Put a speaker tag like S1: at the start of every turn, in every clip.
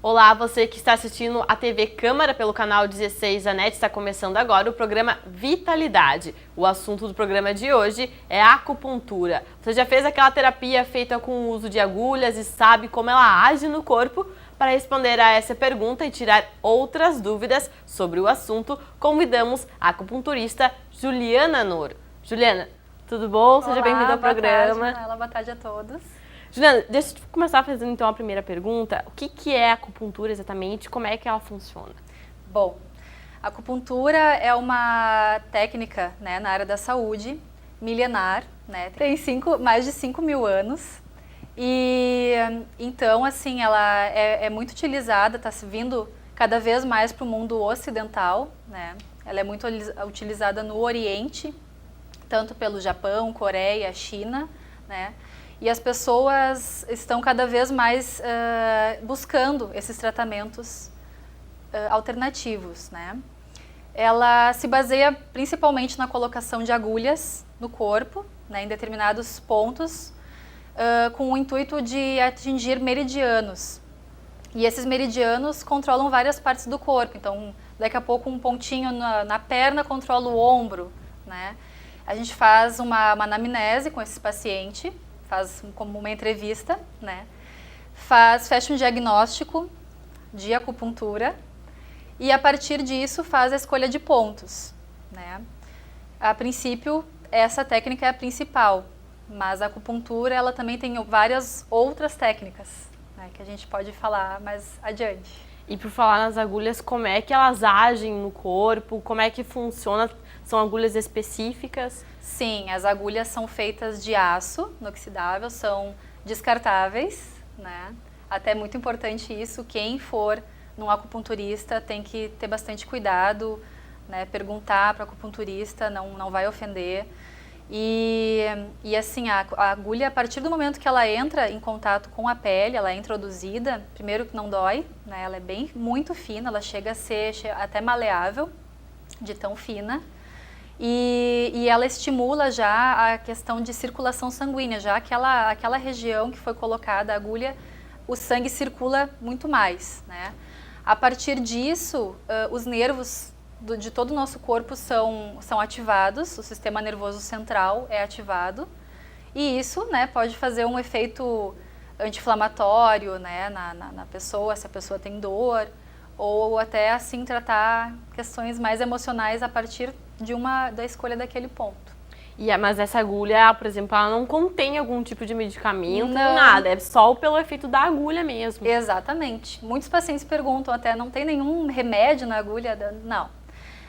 S1: Olá, você que está assistindo a TV Câmara pelo canal 16 da NET, está começando agora o programa Vitalidade. O assunto do programa de hoje é a acupuntura. Você já fez aquela terapia feita com o uso de agulhas e sabe como ela age no corpo? Para responder a essa pergunta e tirar outras dúvidas sobre o assunto, convidamos a acupunturista Juliana Noro. Juliana, tudo bom? Seja bem-vinda ao programa.
S2: Boa tarde a todos.
S1: Juliana, deixa eu começar fazendo então a primeira pergunta. O que é a acupuntura exatamente? Como é que ela funciona?
S2: Bom, a acupuntura é uma técnica, né, na área da saúde, milenar, né, tem mais de 5.000 anos. E então, assim, ela é muito utilizada, está vindo cada vez mais para o mundo ocidental, né? Ela é muito utilizada no Oriente, tanto pelo Japão, Coreia, China, né? E as pessoas estão cada vez mais buscando esses tratamentos alternativos, né? Ela se baseia principalmente na colocação de agulhas no corpo, né, em determinados pontos, com o intuito de atingir meridianos. E esses meridianos controlam várias partes do corpo. Então, daqui a pouco um pontinho na perna controla o ombro, né? A gente faz uma anamnese com esse paciente, faz como uma entrevista, né? Fecha um diagnóstico de acupuntura e a partir disso faz a escolha de pontos, né? A princípio, essa técnica é a principal, mas a acupuntura ela também tem várias outras técnicas, né, que a gente pode falar mais adiante.
S1: E por falar nas agulhas, como é que elas agem no corpo? Como é que funciona? São agulhas específicas?
S2: Sim, as agulhas são feitas de aço inoxidável, são descartáveis, né? Até é muito importante isso, quem for num acupunturista tem que ter bastante cuidado, né? Perguntar para o acupunturista, não vai ofender. E assim, a agulha, a partir do momento que ela entra em contato com a pele, ela é introduzida, primeiro que não dói, né? Ela é muito fina, ela chega a ser até maleável, de tão fina. E ela estimula já a questão de circulação sanguínea, já aquela região que foi colocada a agulha, o sangue circula muito mais, né? A partir disso, os nervos de todo o nosso corpo são ativados, o sistema nervoso central é ativado, e isso, né, pode fazer um efeito anti-inflamatório, né, na pessoa, se a pessoa tem dor, ou até assim tratar questões mais emocionais a partir da escolha daquele ponto.
S1: Mas essa agulha, por exemplo, ela não contém algum tipo de medicamento,
S2: não,
S1: nada, é só pelo efeito da agulha mesmo.
S2: Exatamente. Muitos pacientes perguntam até, não tem nenhum remédio na agulha? Não.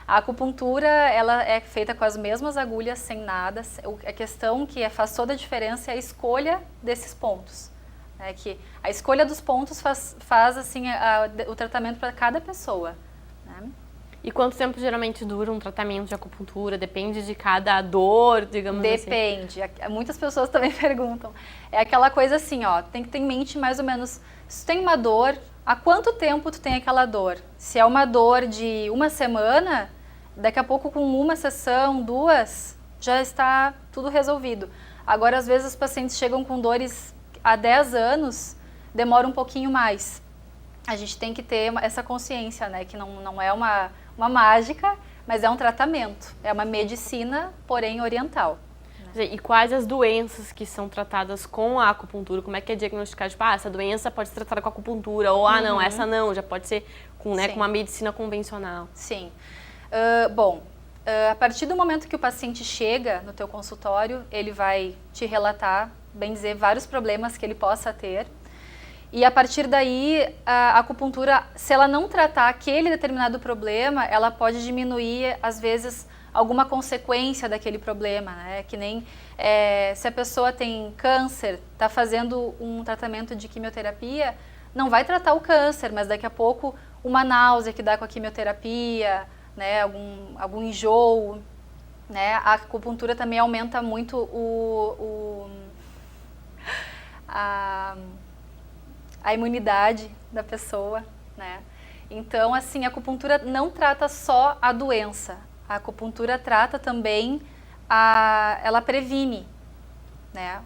S2: A acupuntura, ela é feita com as mesmas agulhas, sem nada. A questão que faz toda a diferença é a escolha desses pontos. É que a escolha dos pontos faz assim, o tratamento para cada pessoa, né?
S1: E quanto tempo geralmente dura um tratamento de acupuntura? Depende de cada dor, digamos assim?
S2: Depende. Muitas pessoas também perguntam. É aquela coisa assim, ó, tem que ter em mente mais ou menos, se tu tem uma dor, há quanto tempo tu tem aquela dor? Se é uma dor de uma semana, daqui a pouco com uma sessão, 2, já está tudo resolvido. Agora, às vezes, os pacientes chegam com dores há 10 anos, demora um pouquinho mais. A gente tem que ter essa consciência, né, que não é uma mágica, mas é um tratamento, é uma medicina, porém oriental.
S1: Né? E quais as doenças que são tratadas com a acupuntura? Como é que é diagnosticado? Tipo, essa doença pode ser tratada com acupuntura, ou não, essa não, já pode ser com, né, com uma medicina convencional.
S2: Sim. A partir do momento que o paciente chega no teu consultório, ele vai te relatar, bem dizer, vários problemas que ele possa ter. E a partir daí, a acupuntura, se ela não tratar aquele determinado problema, ela pode diminuir, às vezes, alguma consequência daquele problema, né? Que nem se a pessoa tem câncer, está fazendo um tratamento de quimioterapia, não vai tratar o câncer, mas daqui a pouco uma náusea que dá com a quimioterapia, né? Algum enjoo, né? A acupuntura também aumenta muito a imunidade da pessoa, né? Então, assim, a acupuntura não trata só a doença, A acupuntura trata também, ela previne, né,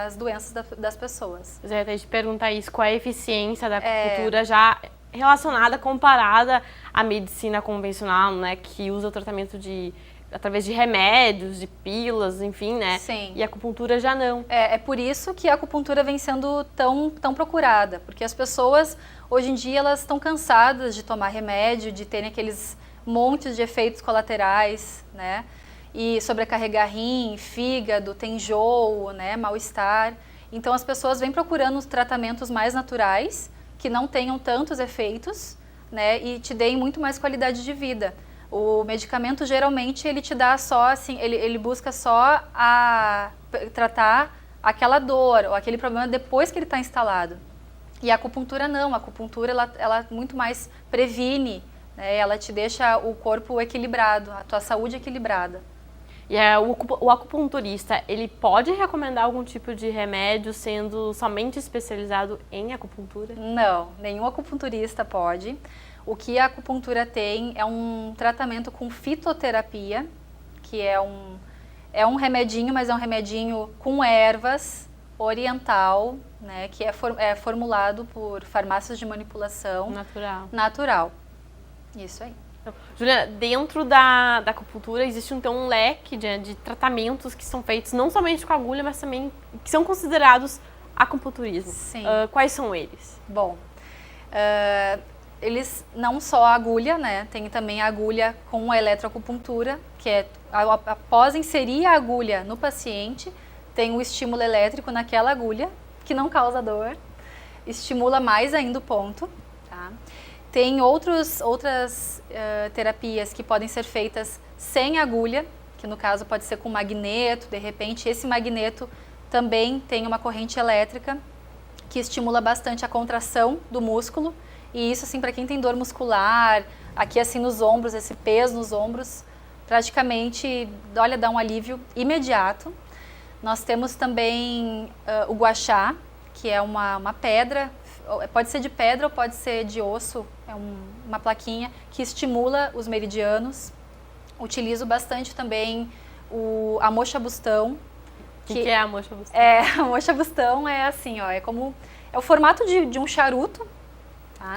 S2: as doenças das pessoas.
S1: Eu ia te perguntar isso, qual é a eficiência da acupuntura já relacionada, comparada à medicina convencional, né, que usa o tratamento através de remédios, de pílulas, enfim, né?
S2: Sim.
S1: E a acupuntura já não.
S2: É por isso que a acupuntura vem sendo tão procurada, porque as pessoas, hoje em dia, elas estão cansadas de tomar remédio, de terem aqueles montes de efeitos colaterais, né? E sobrecarregar rim, fígado, tem enjoo, né? Mal-estar. Então, as pessoas vêm procurando os tratamentos mais naturais, que não tenham tantos efeitos, né? E te deem muito mais qualidade de vida. O medicamento, geralmente, ele te dá só, assim, ele busca só tratar aquela dor ou aquele problema depois que ele está instalado. E a acupuntura não, a acupuntura, ela muito mais previne, né? Ela te deixa o corpo equilibrado, a tua saúde equilibrada.
S1: E o acupunturista, ele pode recomendar algum tipo de remédio sendo somente especializado em acupuntura?
S2: Não, nenhum acupunturista pode. O que a acupuntura tem é um tratamento com fitoterapia, que é um remedinho, mas é um remedinho com ervas, oriental, né, que é formulado por farmácias de manipulação natural. Isso aí.
S1: Então, Juliana, dentro da acupuntura existe então um leque de tratamentos que são feitos não somente com agulha, mas também que são considerados acupunturismo.
S2: Sim.
S1: Quais são eles?
S2: Bom, eles não só a agulha, né? Tem também a agulha com a eletroacupuntura, que é após inserir a agulha no paciente, tem o estímulo elétrico naquela agulha, que não causa dor, estimula mais ainda o ponto, tá? Tem outras terapias que podem ser feitas sem agulha, que no caso pode ser com magneto, de repente esse magneto também tem uma corrente elétrica que estimula bastante a contração do músculo. E isso, assim, para quem tem dor muscular, aqui assim nos ombros, esse peso nos ombros, praticamente, olha, dá um alívio imediato. Nós temos também o gua sha, que é uma pedra, pode ser de pedra ou pode ser de osso, é uma plaquinha que estimula os meridianos. Utilizo bastante também a moxa bustão.
S1: O que é a moxa bustão?
S2: A moxa bustão é assim, ó, é o formato de um charuto.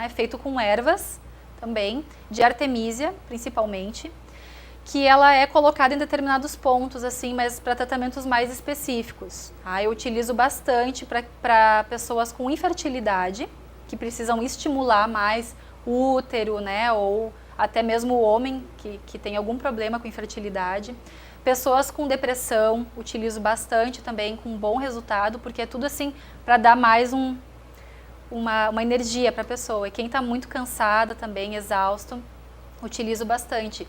S2: É feito com ervas também, de artemisia principalmente, que ela é colocada em determinados pontos, assim, mas para tratamentos mais específicos. Eu utilizo bastante para pessoas com infertilidade, que precisam estimular mais o útero, né, ou até mesmo o homem que tem algum problema com infertilidade. Pessoas com depressão, utilizo bastante também, com bom resultado, porque é tudo assim para dar mais uma energia para a pessoa. E quem está muito cansada também, exausto, utilizo bastante.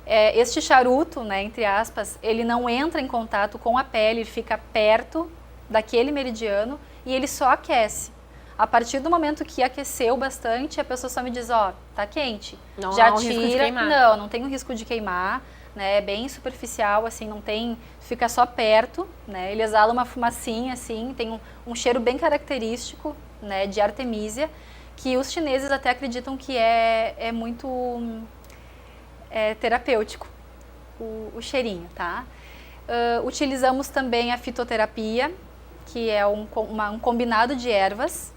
S2: Este charuto, né, entre aspas, ele não entra em contato com a pele, ele fica perto daquele meridiano e ele só aquece. A partir do momento que aqueceu bastante, a pessoa só me diz, tá quente.
S1: Não
S2: já
S1: há um risco de queimar.
S2: Não tem o risco de queimar, né, é bem superficial, assim, não tem, fica só perto, né, ele exala uma fumacinha, assim, tem um cheiro bem característico, né, de artemisia, que os chineses até acreditam que é muito terapêutico o cheirinho, tá? Utilizamos também a fitoterapia, que é um combinado de ervas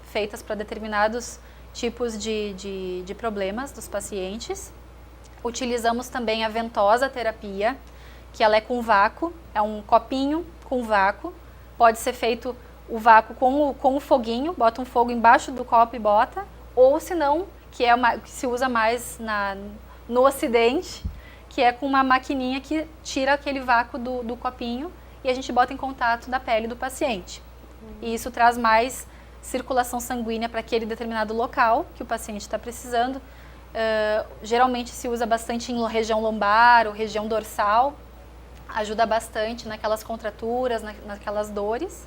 S2: feitas para determinados tipos de problemas dos pacientes. Utilizamos também a ventosa terapia, que ela é com vácuo, é um copinho com vácuo, pode ser feito o vácuo com o foguinho, bota um fogo embaixo do copo e bota, ou se não, que se usa mais no ocidente, que é com uma maquininha que tira aquele vácuo do copinho e a gente bota em contato da pele do paciente. E isso traz mais circulação sanguínea para aquele determinado local que o paciente está precisando. Geralmente se usa bastante em região lombar ou região dorsal, ajuda bastante naquelas contraturas, naquelas dores.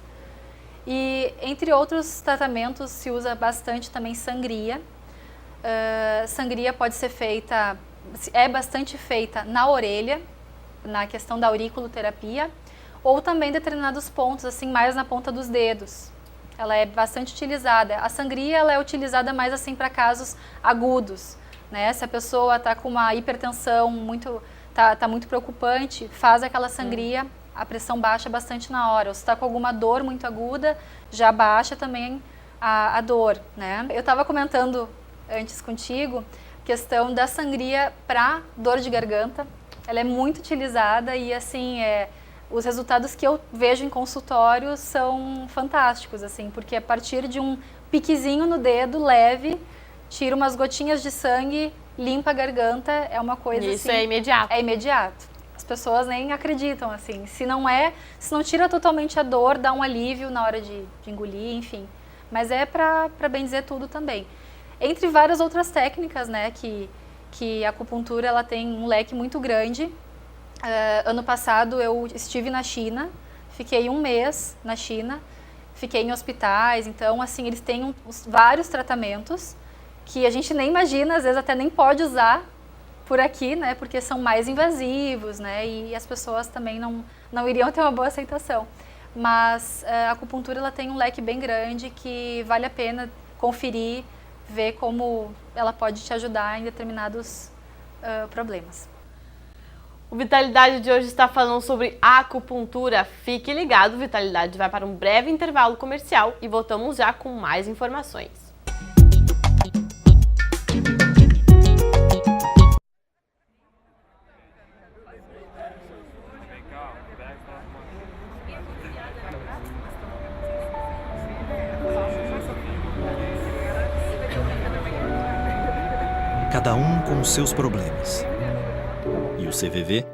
S2: E entre outros tratamentos se usa bastante também sangria. Sangria pode ser feita, é bastante feita na orelha, na questão da auriculoterapia, ou também em determinados pontos, assim, mais na ponta dos dedos. Ela é bastante utilizada. A sangria ela é utilizada mais assim para casos agudos, né? Se a pessoa está com uma hipertensão muito tá muito preocupante, faz aquela sangria, a pressão baixa bastante na hora. Ou se está com alguma dor muito aguda, já baixa também a dor, né? Eu estava comentando antes contigo, questão da sangria para dor de garganta. Ela é muito utilizada e, assim, os resultados que eu vejo em consultório são fantásticos, assim, porque a partir de um piquezinho no dedo leve, tira umas gotinhas de sangue, limpa a garganta, é uma coisa
S1: Isso
S2: assim...
S1: é imediato.
S2: É imediato. As pessoas nem acreditam, assim. Se não tira totalmente a dor, dá um alívio na hora de engolir, enfim. Mas é para bem dizer tudo também. Entre várias outras técnicas, né, que a acupuntura ela tem um leque muito grande. Ano passado eu estive na China, fiquei 1 mês na China, fiquei em hospitais, então assim, eles têm vários tratamentos que a gente nem imagina, às vezes até nem pode usar por aqui, né, porque são mais invasivos, né, e as pessoas também não iriam ter uma boa aceitação. Mas a acupuntura ela tem um leque bem grande que vale a pena conferir, ver como ela pode te ajudar em determinados problemas.
S1: O Vitalidade de hoje está falando sobre acupuntura. Fique ligado, o Vitalidade vai para um breve intervalo comercial e voltamos já com mais informações.
S3: Cada um com os seus problemas. E o CVV?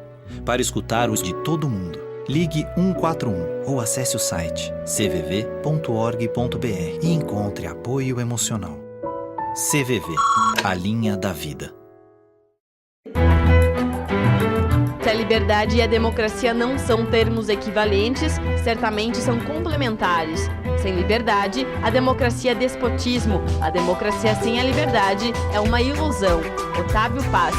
S3: Para escutar os de todo mundo, ligue 141 ou acesse o site cvv.org.br e encontre apoio emocional. CVV, a linha da vida.
S1: Se a liberdade e a democracia não são termos equivalentes, certamente são complementares. Sem liberdade, a democracia é despotismo. A democracia sem a liberdade é uma ilusão. Otávio Paz.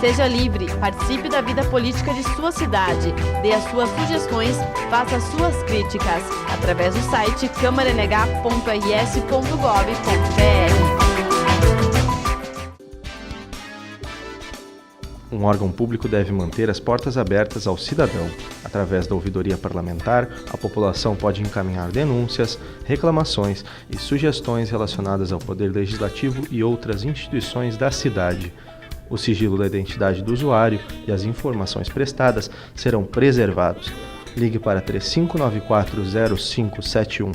S1: Seja livre, participe da vida política de sua cidade, dê as suas sugestões, faça as suas críticas, através do site câmaranh.rs.gov.br.
S4: Um órgão público deve manter as portas abertas ao cidadão. Através da ouvidoria parlamentar, a população pode encaminhar denúncias, reclamações e sugestões relacionadas ao Poder Legislativo e outras instituições da cidade. O sigilo da identidade do usuário e as informações prestadas serão preservados. Ligue para 35940571.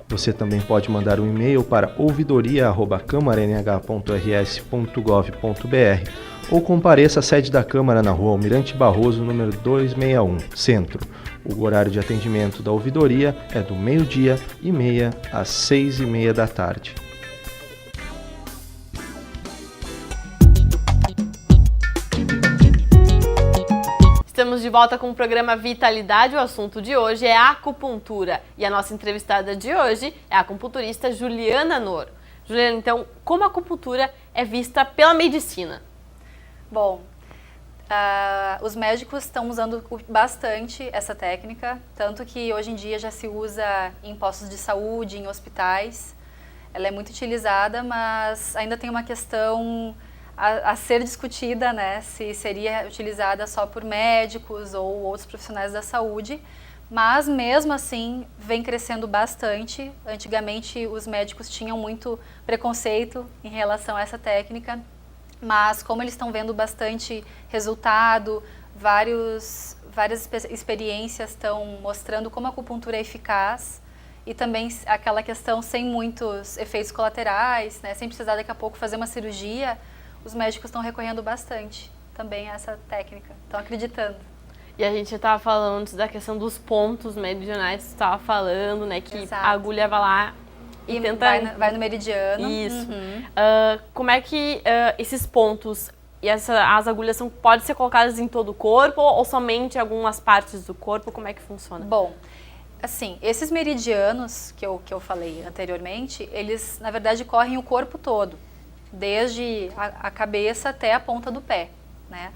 S4: Você também pode mandar um e-mail para ouvidoria@câmaranh.rs.gov.br ou compareça à sede da Câmara na Rua Almirante Barroso, número 261, Centro. O horário de atendimento da ouvidoria é do 12h30 às 6h30 da tarde.
S1: Estamos de volta com o programa Vitalidade. O assunto de hoje é acupuntura. E a nossa entrevistada de hoje é a acupunturista Juliana Nor. Juliana, então, como a acupuntura é vista pela medicina?
S2: Bom, os médicos estão usando bastante essa técnica, tanto que hoje em dia já se usa em postos de saúde, em hospitais. Ela é muito utilizada, mas ainda tem uma questão a ser discutida, né, se seria utilizada só por médicos ou outros profissionais da saúde, mas mesmo assim vem crescendo bastante. Antigamente os médicos tinham muito preconceito em relação a essa técnica, mas como eles estão vendo bastante resultado, várias experiências estão mostrando como a acupuntura é eficaz e também aquela questão sem muitos efeitos colaterais, né, sem precisar daqui a pouco fazer uma cirurgia, os médicos estão recorrendo bastante também a essa técnica, estão acreditando.
S1: E a gente estava falando antes da questão dos pontos meridionais, você estava falando, né, que
S2: Exato.
S1: a agulha vai lá e tenta...
S2: vai no meridiano.
S1: Isso.
S2: Uhum.
S1: Como é que esses pontos e as agulhas podem ser colocadas em todo o corpo ou somente em algumas partes do corpo? Como é que funciona?
S2: Bom, assim, esses meridianos que eu falei anteriormente, eles na verdade correm o corpo todo, desde a cabeça até a ponta do pé, né?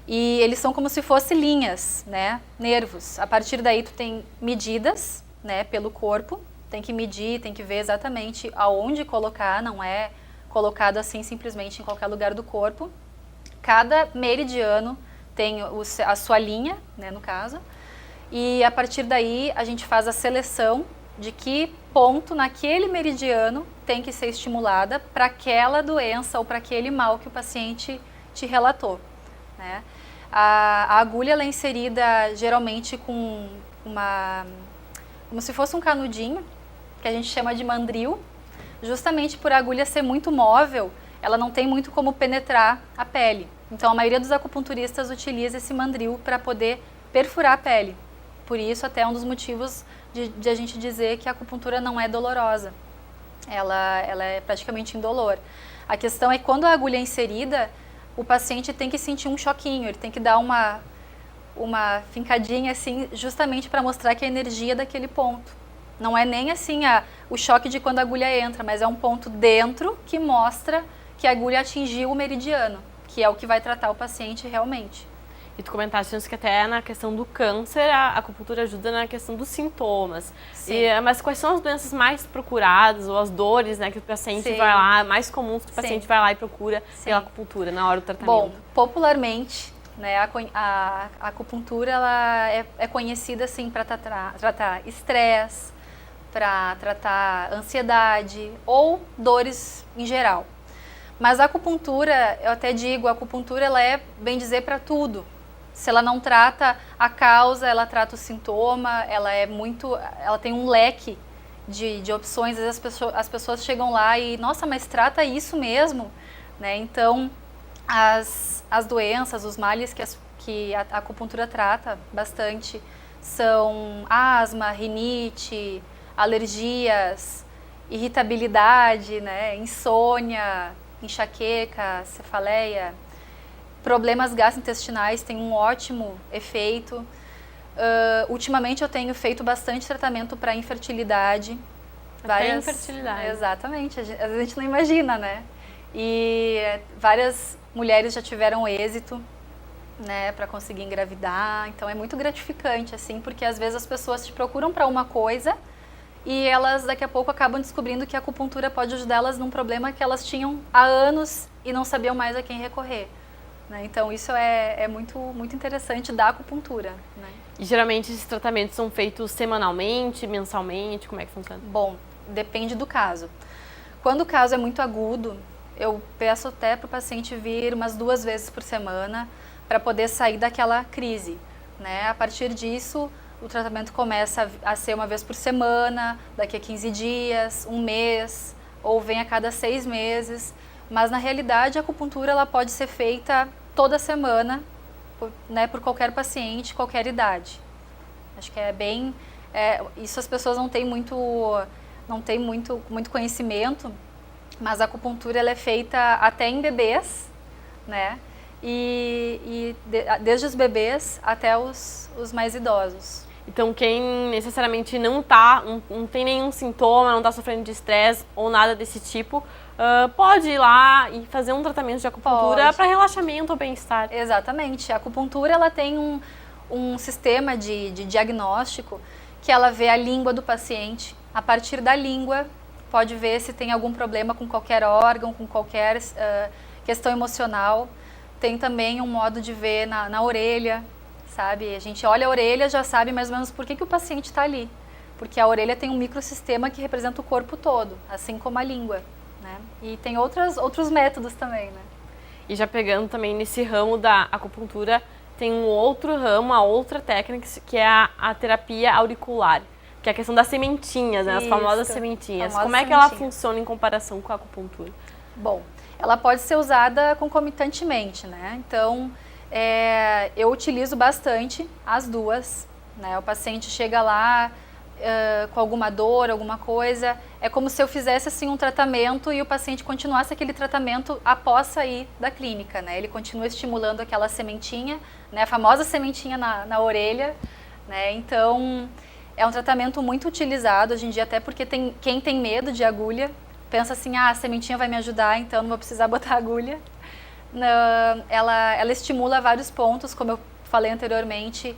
S2: E eles são como se fossem linhas, né? Nervos. A partir daí tu tem medidas, né? Pelo corpo, tem que medir, tem que ver exatamente aonde colocar, não é colocado assim simplesmente em qualquer lugar do corpo. Cada meridiano tem a sua linha, né, no caso, e a partir daí a gente faz a seleção de que ponto naquele meridiano tem que ser estimulada para aquela doença ou para aquele mal que o paciente te relatou, né? A agulha ela é inserida geralmente com como se fosse um canudinho, que a gente chama de mandril, justamente por a agulha ser muito móvel, ela não tem muito como penetrar a pele. Então a maioria dos acupunturistas utiliza esse mandril para poder perfurar a pele. Por isso até é um dos motivos de a gente dizer que a acupuntura não é dolorosa. Ela é praticamente indolor. A questão é que quando a agulha é inserida, o paciente tem que sentir um choquinho, ele tem que dar uma fincadinha assim, justamente para mostrar que a energia daquele ponto. Não é nem assim o choque de quando a agulha entra, mas é um ponto dentro que mostra que a agulha atingiu o meridiano, que é o que vai tratar o paciente realmente.
S1: E tu comentaste antes que até na questão do câncer a acupuntura ajuda na questão dos sintomas. Mas quais são as doenças mais procuradas ou as dores, né, que o paciente vai lá, mais comuns que o paciente vai lá e procura pela acupuntura na hora do tratamento?
S2: Bom, popularmente, né, a acupuntura ela é conhecida assim para tratar estresse, para tratar ansiedade ou dores em geral. Mas a acupuntura, eu até digo, a acupuntura ela é, bem dizer, para tudo. Se ela não trata a causa, ela trata o sintoma, ela tem um leque de opções. Às vezes as pessoas chegam lá e, nossa, mas trata isso mesmo, né? Então, as doenças, os males que a acupuntura trata bastante são asma, rinite, alergias, irritabilidade, né? Insônia, enxaqueca, cefaleia. Problemas gastrointestinais têm um ótimo efeito. Ultimamente eu tenho feito bastante tratamento para infertilidade.
S1: Infertilidade.
S2: Exatamente, às vezes a gente não imagina, né? E várias mulheres já tiveram êxito, né, para conseguir engravidar. Então é muito gratificante, assim, porque às vezes as pessoas te procuram para uma coisa e elas daqui a pouco acabam descobrindo que a acupuntura pode ajudar elas num problema que elas tinham há anos e não sabiam mais a quem recorrer. Então isso é muito, muito interessante da acupuntura, né?
S1: E geralmente esses tratamentos são feitos semanalmente, mensalmente, como é que funciona?
S2: Bom, depende do caso. Quando o caso é muito agudo, eu peço até para o paciente vir umas 2 vezes por semana para poder sair daquela crise, né? A partir disso, o tratamento começa a ser 1 vez por semana, daqui a 15 dias, 1 mês, ou vem a cada 6 meses. Mas na realidade a acupuntura ela pode ser feita toda semana, né, por qualquer paciente, qualquer idade. Acho que é bem, isso as pessoas não têm muito conhecimento, mas a acupuntura ela é feita até em bebês, né, desde os bebês até os mais idosos.
S1: Então quem necessariamente não tem nenhum sintoma, não está sofrendo de estresse ou nada desse tipo, pode ir lá e fazer um tratamento de acupuntura para relaxamento ou bem-estar.
S2: Exatamente. A acupuntura ela tem um sistema de diagnóstico que ela vê a língua do paciente. A partir da língua, pode ver se tem algum problema com qualquer órgão, com qualquer questão emocional. Tem também um modo de ver na orelha, sabe? A gente olha a orelha, já sabe mais ou menos por que o paciente está ali. Porque a orelha tem um microsistema que representa o corpo todo, assim como a língua, né? E tem outros métodos também, né?
S1: E já pegando também nesse ramo da acupuntura, tem um outro ramo, a outra técnica, que é a terapia auricular, que é a questão das sementinhas, né? As famosas sementinhas. Como é que ela funciona em comparação com a acupuntura?
S2: Bom, ela pode ser usada concomitantemente, né? Então, eu utilizo bastante as duas, né? O paciente chega lá com alguma dor, alguma coisa, é como se eu fizesse assim um tratamento e o paciente continuasse aquele tratamento após sair da clínica, né? Ele continua estimulando aquela sementinha, né? A famosa sementinha na orelha, né? Então, é um tratamento muito utilizado hoje em dia, até porque quem tem medo de agulha pensa assim, a sementinha vai me ajudar, então não vou precisar botar agulha. Ela estimula vários pontos, como eu falei anteriormente.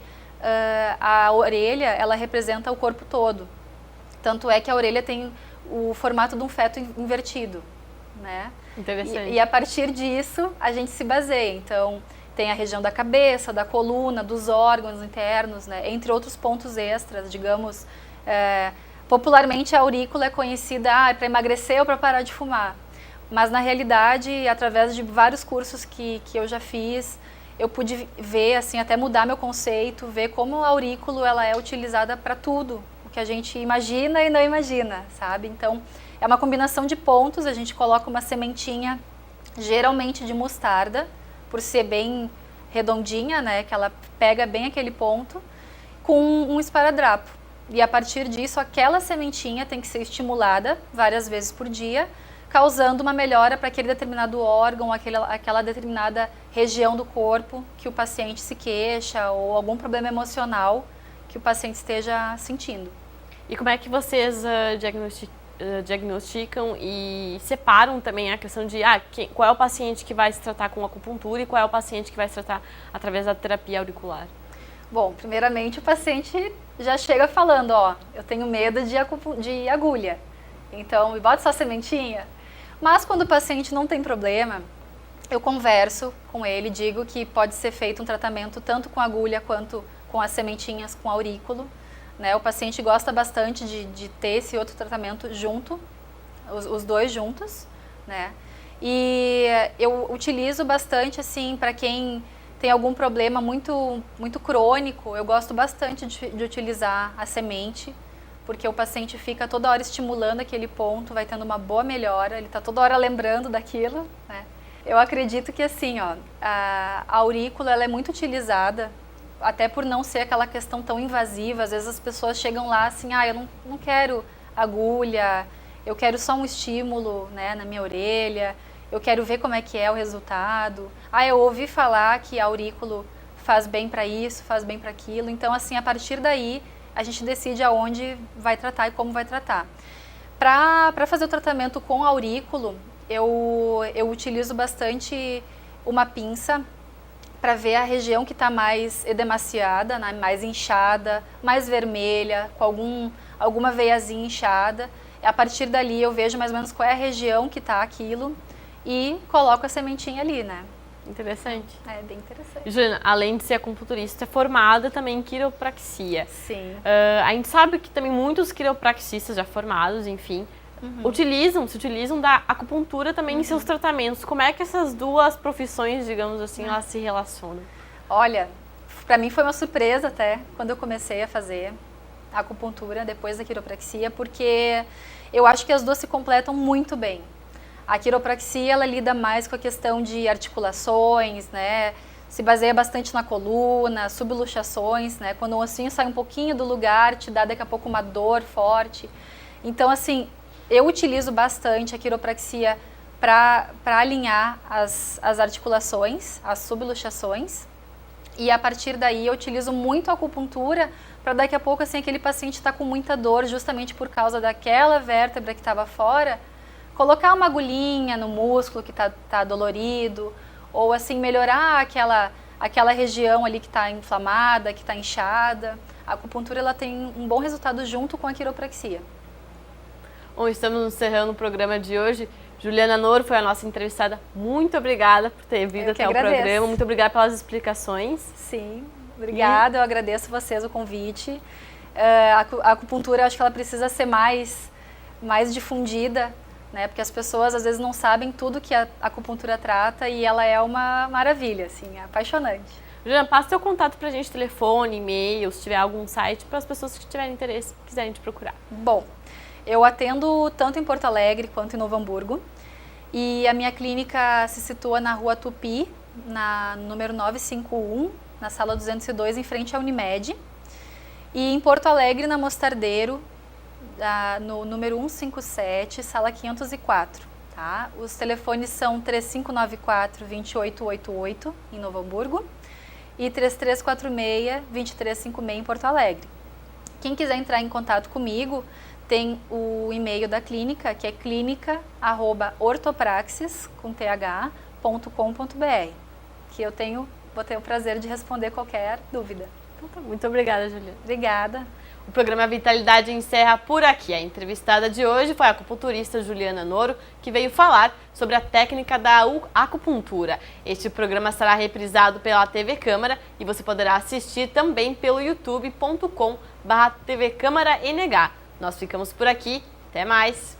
S2: A orelha, ela representa o corpo todo. Tanto é que a orelha tem o formato de um feto invertido, né?
S1: Interessante.
S2: E a partir disso, a gente se baseia. Então, tem a região da cabeça, da coluna, dos órgãos internos, né? Entre outros pontos extras, digamos. Popularmente, a aurícula é conhecida para emagrecer ou para parar de fumar. Mas, na realidade, através de vários cursos que eu já fiz, eu pude ver, assim, até mudar meu conceito, ver como a aurícula ela é utilizada para tudo, o que a gente imagina e não imagina, sabe? Então, é uma combinação de pontos, a gente coloca uma sementinha, geralmente de mostarda, por ser bem redondinha, né, que ela pega bem aquele ponto, com um esparadrapo. E a partir disso, aquela sementinha tem que ser estimulada várias vezes por dia, causando uma melhora para aquele determinado órgão, aquela determinada região do corpo que o paciente se queixa ou algum problema emocional que o paciente esteja sentindo.
S1: E como é que vocês diagnosticam e separam também a questão de qual é o paciente que vai se tratar com acupuntura e qual é o paciente que vai se tratar através da terapia auricular?
S2: Bom, primeiramente o paciente já chega falando, eu tenho medo de agulha, então me bota só sementinha. Mas quando o paciente não tem problema, eu converso com ele, digo que pode ser feito um tratamento tanto com agulha quanto com as sementinhas com aurículo. Né? O paciente gosta bastante de ter esse outro tratamento junto, os dois juntos. Né? E eu utilizo bastante, assim, para quem tem algum problema muito, muito crônico, eu gosto bastante de utilizar a semente, porque o paciente fica toda hora estimulando aquele ponto, vai tendo uma boa melhora, ele está toda hora lembrando daquilo, né? Eu acredito que assim, a aurícula ela é muito utilizada, até por não ser aquela questão tão invasiva. Às vezes as pessoas chegam lá assim, eu não quero agulha, eu quero só um estímulo, né, na minha orelha, eu quero ver como é que é o resultado. Eu ouvi falar que a aurícula faz bem para isso, faz bem para aquilo. Então assim, a partir daí, a gente decide aonde vai tratar e como vai tratar. Para fazer o tratamento com aurículo, eu utilizo bastante uma pinça para ver a região que está mais edemaciada, né, mais inchada, mais vermelha, com alguma veiazinha inchada. A partir dali eu vejo mais ou menos qual é a região que está aquilo e coloco a sementinha ali, né?
S1: Interessante.
S2: É bem interessante.
S1: Juliana, além de ser acupunturista, é formada também em quiropraxia.
S2: Sim.
S1: A gente sabe que também muitos quiropraxistas já formados, enfim, se utilizam da acupuntura também em seus tratamentos. Como é que essas duas profissões, digamos assim, elas se relacionam?
S2: Olha, para mim foi uma surpresa até quando eu comecei a fazer acupuntura depois da quiropraxia, porque eu acho que as duas se completam muito bem. A quiropraxia, ela lida mais com a questão de articulações, né? Se baseia bastante na coluna, subluxações, né? Quando o ossinho sai um pouquinho do lugar, te dá daqui a pouco uma dor forte. Então, assim, eu utilizo bastante a quiropraxia para alinhar as articulações, as subluxações. E a partir daí eu utilizo muito a acupuntura para daqui a pouco, assim, aquele paciente está com muita dor justamente por causa daquela vértebra que estava fora, colocar uma agulhinha no músculo que tá dolorido, ou assim melhorar aquela região ali que está inflamada, que está inchada. A acupuntura ela tem um bom resultado junto com a quiropraxia.
S1: Bom, estamos encerrando o programa de hoje. Juliana Noro foi a nossa entrevistada. Muito obrigada por ter vindo até o programa. Muito obrigada pelas explicações.
S2: Sim, obrigada. Eu agradeço vocês o convite. A acupuntura, acho que ela precisa ser mais difundida, né? Porque as pessoas às vezes não sabem tudo que a acupuntura trata e ela é uma maravilha, assim, é apaixonante.
S1: Juliana, passa seu contato pra gente, telefone, e-mail, se tiver algum site, para as pessoas que tiverem interesse, quiserem te procurar.
S2: Bom, eu atendo tanto em Porto Alegre quanto em Novo Hamburgo e a minha clínica se situa na Rua Tupi, número 951, na sala 202, em frente à Unimed, e em Porto Alegre, na Mostardeiro, no número 157, sala 504, tá? Os telefones são 3594-2888 em Novo Hamburgo e 3346-2356 em Porto Alegre. Quem quiser entrar em contato comigo, tem o e-mail da clínica, que é clinica@ortopraxis.com.br, que vou ter o prazer de responder qualquer dúvida.
S1: Então, tá. Muito obrigada, Juliana.
S2: Obrigada.
S1: O programa Vitalidade encerra por aqui. A entrevistada de hoje foi a acupunturista Juliana Noro, que veio falar sobre a técnica da acupuntura. Este programa será reprisado pela TV Câmara e você poderá assistir também pelo youtube.com/TV Câmara NH. Nós ficamos por aqui. Até mais!